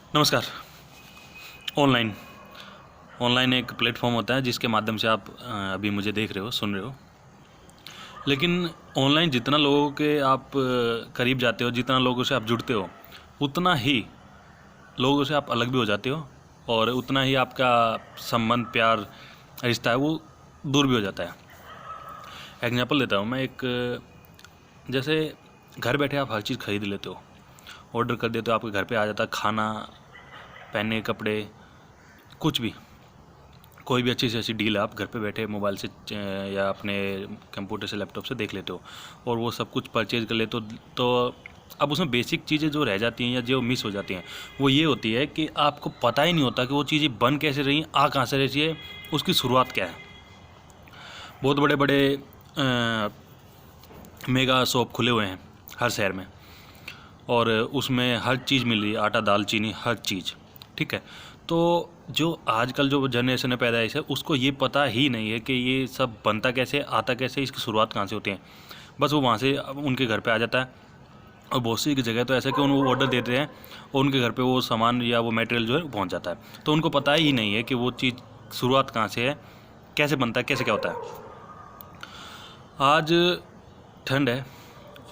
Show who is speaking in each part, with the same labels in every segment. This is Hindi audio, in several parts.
Speaker 1: नमस्कार। ऑनलाइन ऑनलाइन एक प्लेटफॉर्म होता है जिसके माध्यम से आप अभी मुझे देख रहे हो, सुन रहे हो। लेकिन ऑनलाइन जितना लोगों के आप करीब जाते हो, जितना लोगों से आप जुड़ते हो, उतना ही लोगों से आप अलग भी हो जाते हो और उतना ही आपका संबंध, प्यार, रिश्ता है वो दूर भी हो जाता है। एग्जांपल देता हूँ मैं एक, जैसे घर बैठे आप हर चीज़ खरीद लेते हो, ऑर्डर कर देते हो, आपके घर पे आ जाता है खाना, पहनने के कपड़े, कुछ भी, कोई भी अच्छी से अच्छी डील आप घर पे बैठे मोबाइल से या अपने कंप्यूटर से, लैपटॉप से देख लेते हो और वो सब कुछ परचेज कर लेते हो। तो अब उसमें बेसिक चीज़ें जो रह जाती हैं या जो मिस हो जाती हैं वो ये होती है कि आपको पता ही नहीं होता कि वो चीज़ें बन कैसे रही हैं, आ कहाँ से रही है, उसकी शुरुआत क्या है। बहुत बड़े बड़े मेगा शॉप खुले हुए हैं हर शहर में और उसमें हर चीज़ मिल रही है, आटा, दाल, चीनी, हर चीज़, ठीक है। तो जो आजकल जो जनरेशन है, पैदाइश है, उसको ये पता ही नहीं है कि ये सब बनता कैसे, आता कैसे, इसकी शुरुआत कहाँ से होती है। बस वो वहाँ से उनके घर पे आ जाता है और बहुत सी जगह तो ऐसा कि उनको ऑर्डर देते हैं और उनके घर पे वो सामान या वो मटेरियल जो है पहुँच जाता है। तो उनको पता ही नहीं है कि वो चीज़ शुरुआत कहाँ से है, कैसे बनता है, कैसे क्या होता है। आज ठंड है,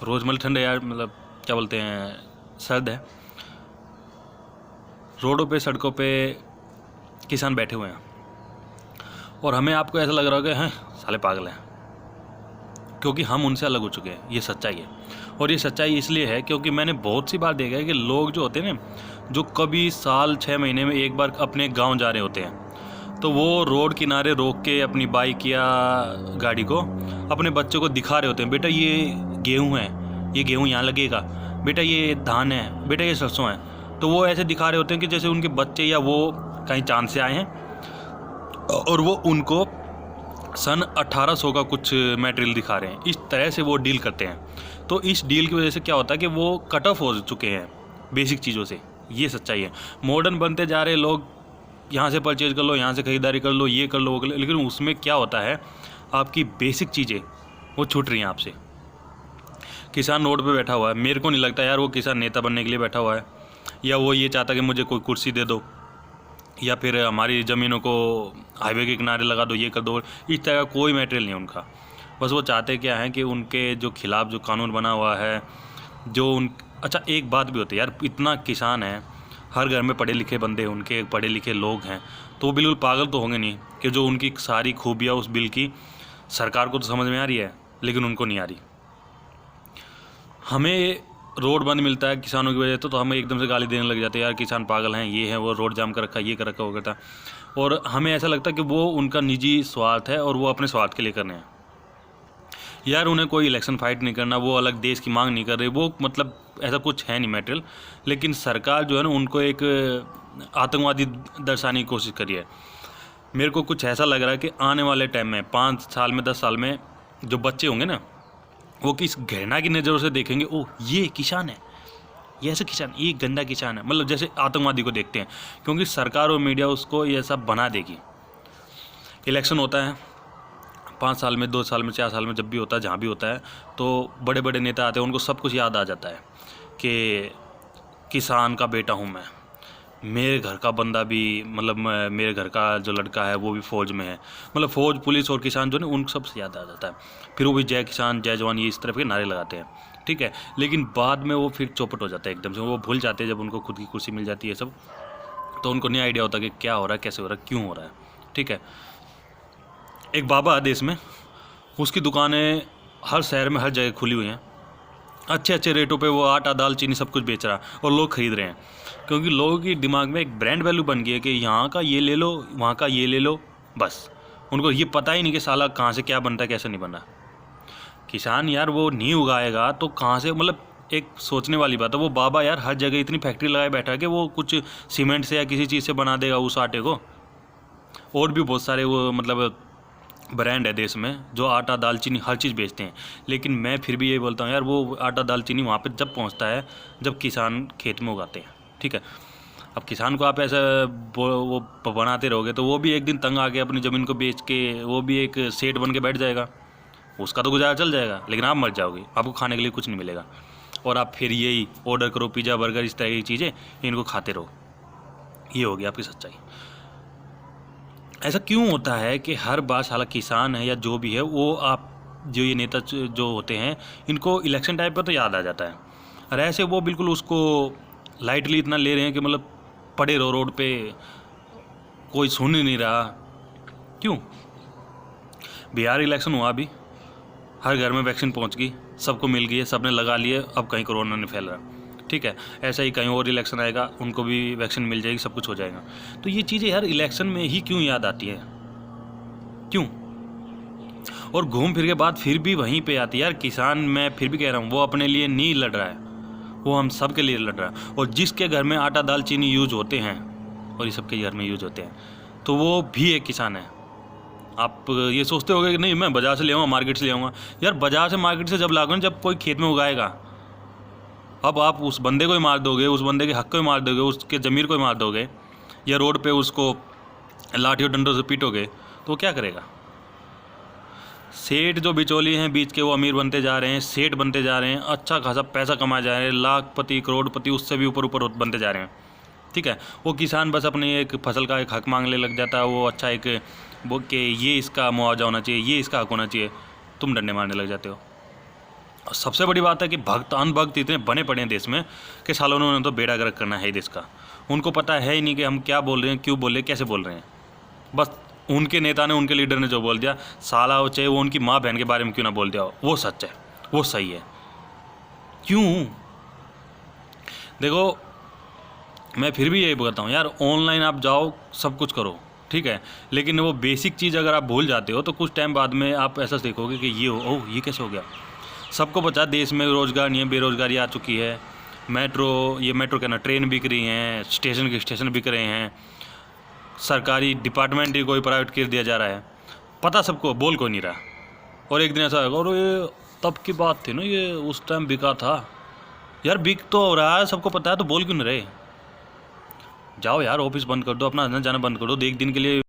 Speaker 1: रोज़मर्रा ठंड है यार, मतलब क्या बोलते हैं, सर्द है। रोडों पे, सड़कों पे किसान बैठे हुए हैं और हमें आपको ऐसा लग रहा होगा हैं साले पागल हैं, क्योंकि हम उनसे अलग हो चुके हैं। ये सच्चाई है और ये सच्चाई इसलिए है क्योंकि मैंने बहुत सी बार देखा है कि लोग जो होते हैं ना, जो कभी साल 6 महीने में एक बार अपने गांव जा रहे होते हैं, तो वो रोड किनारे रोक के अपनी बाइक या गाड़ी को अपने बच्चों को दिखा रहे होते हैं, बेटा ये गेहूँ है, ये गेहूँ यहाँ लगेगा, बेटा ये धान है, बेटा ये सरसों है। तो वो ऐसे दिखा रहे होते हैं कि जैसे उनके बच्चे या वो कहीं चांद से आए हैं और वो उनको सन 1800 का कुछ मटेरियल दिखा रहे हैं। इस तरह से वो डील करते हैं। तो इस डील की वजह से क्या होता है कि वो कट ऑफ हो चुके हैं बेसिक चीज़ों से। ये सच्चाई है। मॉडर्न बनते जा रहे लोग, यहाँ से परचेज कर लो, यहाँ से ख़रीदारी कर लो, ये कर लो, वो कर लो, लेकिन उसमें क्या होता है, आपकी बेसिक चीज़ें वो छूट रही हैं आपसे। किसान रोड पे बैठा हुआ है, मेरे को नहीं लगता यार वो किसान नेता बनने के लिए बैठा हुआ है, या वो ये चाहता कि मुझे कोई कुर्सी दे दो, या फिर हमारी ज़मीनों को हाईवे के किनारे लगा दो, ये कर दो। इस तरह का कोई मैटेरियल नहीं है उनका। बस वो चाहते क्या है कि उनके जो खिलाफ जो कानून बना हुआ है, जो उन अच्छा एक बात भी होती है यार, इतना किसान है, हर घर में पढ़े लिखे बंदे, उनके पढ़े लिखे लोग हैं, तो वो बिल्कुल पागल तो होंगे नहीं कि जो उनकी सारी खूबियाँ उस बिल की सरकार को तो समझ में आ रही है लेकिन उनको नहीं आ रही। हमें रोड बंद मिलता है किसानों की वजह से, तो हमें एकदम से गाली देने लग जाते हैं, यार किसान पागल हैं, ये है, वो रोड जाम कर रखा, ये कर रखा, वो करता। और हमें ऐसा लगता है कि वो उनका निजी स्वार्थ है और वो अपने स्वार्थ के लिए करने हैं। यार उन्हें कोई इलेक्शन फाइट नहीं करना, वो अलग देश की मांग नहीं कर रहे, वो मतलब ऐसा कुछ है नहीं मैटेरियल। लेकिन सरकार जो है ना, उनको एक आतंकवादी दर्शाने की कोशिश करी है। मेरे को कुछ ऐसा लग रहा है कि आने वाले टाइम में 5 साल में, 10 साल में जो बच्चे होंगे ना, वो किस घृणा की नज़रों से देखेंगे, ओह ये किसान है, ये ऐसा किसान, ये गंदा किसान है, मतलब जैसे आतंकवादी को देखते हैं। क्योंकि सरकार और मीडिया उसको ये सब बना देगी। इलेक्शन होता है 5 साल में, 2 साल में, 4 साल में, जब भी होता है, जहाँ भी होता है, तो बड़े बड़े नेता आते हैं, उनको सब कुछ याद आ जाता है कि किसान का बेटा हूँ मैं, मेरे घर का बंदा भी, मतलब मेरे घर का जो लड़का है वो भी फ़ौज में है, मतलब फ़ौज, पुलिस और किसान जो है उन सब से याद आ जाता है। फिर वो भी जय किसान, जय जवान, ये इस तरह के नारे लगाते हैं, ठीक है। लेकिन बाद में वो फिर चौपट हो जाता है एकदम से, वो भूल जाते हैं जब उनको खुद की कुर्सी मिल जाती है सब, तो उनको नहीं आइडिया होता कि क्या हो रहा है, कैसे हो रहा है, क्यों हो रहा है, ठीक है। एक बाबा है देश में, उसकी दुकानें हर शहर में हर जगह खुली हुई हैं, अच्छे अच्छे रेटों पे वो आटा, दाल, चीनी सब कुछ बेच रहा है और लोग ख़रीद रहे हैं। क्योंकि लोगों की दिमाग में एक ब्रांड वैल्यू बन गई है कि यहाँ का ये ले लो, वहाँ का ये ले लो, बस। उनको ये पता ही नहीं कि साला कहाँ से क्या बनता है, कैसे नहीं बना। किसान यार वो नहीं उगाएगा तो कहाँ से, मतलब एक सोचने वाली बात है। वो बाबा यार हर जगह इतनी फैक्ट्री लगाए बैठा है कि वो कुछ सीमेंट से या किसी चीज़ से बना देगा उस आटे को। और भी बहुत सारे वो मतलब ब्रांड है देश में जो आटा, दाल, चीनी हर चीज़ बेचते हैं। लेकिन मैं फिर भी यही बोलता हूँ यार, वो आटा, दाल, चीनी वहाँ पे जब पहुँचता है जब किसान खेत में उगाते हैं, ठीक है। अब किसान को आप ऐसा वो बनाते रहोगे तो वो भी एक दिन तंग आके अपनी ज़मीन को बेच के वो भी एक सेठ बन के बैठ जाएगा, उसका तो गुजारा चल जाएगा, लेकिन आप मर जाओगे, आपको खाने के लिए कुछ नहीं मिलेगा। और आप फिर यही ऑर्डर करो, पिज़्ज़ा, बर्गर, इस तरह की चीज़ें, इनको खाते रहो। ये हो गया आपकी सच्चाई। ऐसा क्यों होता है कि हर बार साला किसान है या जो भी है वो आप जो ये नेता जो होते हैं इनको इलेक्शन टाइम पर तो याद आ जाता है, और ऐसे वो बिल्कुल उसको लाइटली इतना ले रहे हैं कि मतलब पड़े रहो रोड पे, कोई सुन ही नहीं रहा। क्यों? बिहार इलेक्शन हुआ अभी, हर घर में वैक्सीन पहुंच गई, सबको मिल गई है, सबने लगा लिए, अब कहीं कोरोना नहीं फैल रहा। ठीक है, ऐसा ही कहीं और इलेक्शन आएगा, उनको भी वैक्सीन मिल जाएगी, सब कुछ हो जाएगा। तो ये चीज़ें यार इलेक्शन में ही क्यों याद आती है? क्यों? और घूम फिर के बाद फिर भी वहीं पे आती है यार। किसान, मैं फिर भी कह रहा हूँ, वो अपने लिए नहीं लड़ रहा है, वो हम सब के लिए लड़ रहा है। और जिसके घर में आटा दाल चीनी यूज होते हैं और ये सबके घर में यूज होते हैं, तो वो भी एक किसान है। आप ये सोचते होगे कि नहीं मैं बाजार से ले आऊँगा, मार्केट से ले आऊँगा। यार बाजार से मार्केट से जब लाओगे, जब कोई खेत में उगाएगा, अब आप उस बंदे को ही मार दोगे, उस बंदे के हक को ही मार दोगे, उसके ज़मीर को ही मार दोगे, या रोड पे उसको लाठी और डंडों से पीटोगे, तो वो क्या करेगा? सेठ जो बिचौली हैं बीच के, वो अमीर बनते जा रहे हैं, सेठ बनते जा रहे हैं, अच्छा खासा पैसा कमाए जा रहे हैं, लाखपति करोड़पति उससे भी ऊपर ऊपर बनते जा रहे हैं। ठीक है, वो किसान बस अपनी एक फसल का एक हक मांगने लग जाता है, वो अच्छा एक वो कि ये इसका मुआवजा होना चाहिए, ये इसका हक होना चाहिए, तुम डंडे मारने लग जाते हो। और सबसे बड़ी बात है कि भक्त अनभक्त इतने बने पड़े हैं देश में कि सालों उन्होंने तो बेड़ा गर्क करना है देश का। उनको पता है ही नहीं कि हम क्या बोल रहे हैं, क्यों बोल रहे हैं, कैसे बोल रहे हैं। बस उनके नेता ने, उनके लीडर ने जो बोल दिया, साला हो चाहे वो उनकी माँ बहन के बारे में क्यों ना बोल दिया हो, वो सच है, वो सही है। क्यों? देखो मैं फिर भी यही बोलता हूँ यार, ऑनलाइन आप जाओ, सब कुछ करो, ठीक है, लेकिन वो बेसिक चीज़ अगर आप भूल जाते हो तो कुछ टाइम बाद में आप ऐसा देखोगे कि ये हो, ओह ये कैसे हो गया। सबको पता है देश में रोज़गार नहीं है, बेरोज़गारी आ चुकी है, मेट्रो कहना, ट्रेन बिक रही हैं, स्टेशन के स्टेशन बिक रहे हैं, सरकारी डिपार्टमेंट ही कोई प्राइवेट कर दिया जा रहा है, पता सबको, बोल कोई नहीं रहा। और एक दिन ऐसा होगा, और ये तब की बात थी ना, ये उस टाइम बिका था। यार बिक तो हो रहा है, सबको पता है, तो बोल क्यों नहीं रहे? जाओ यार ऑफिस बंद कर दो, अपना आना जाना बंद कर दो, एक दिन के लिए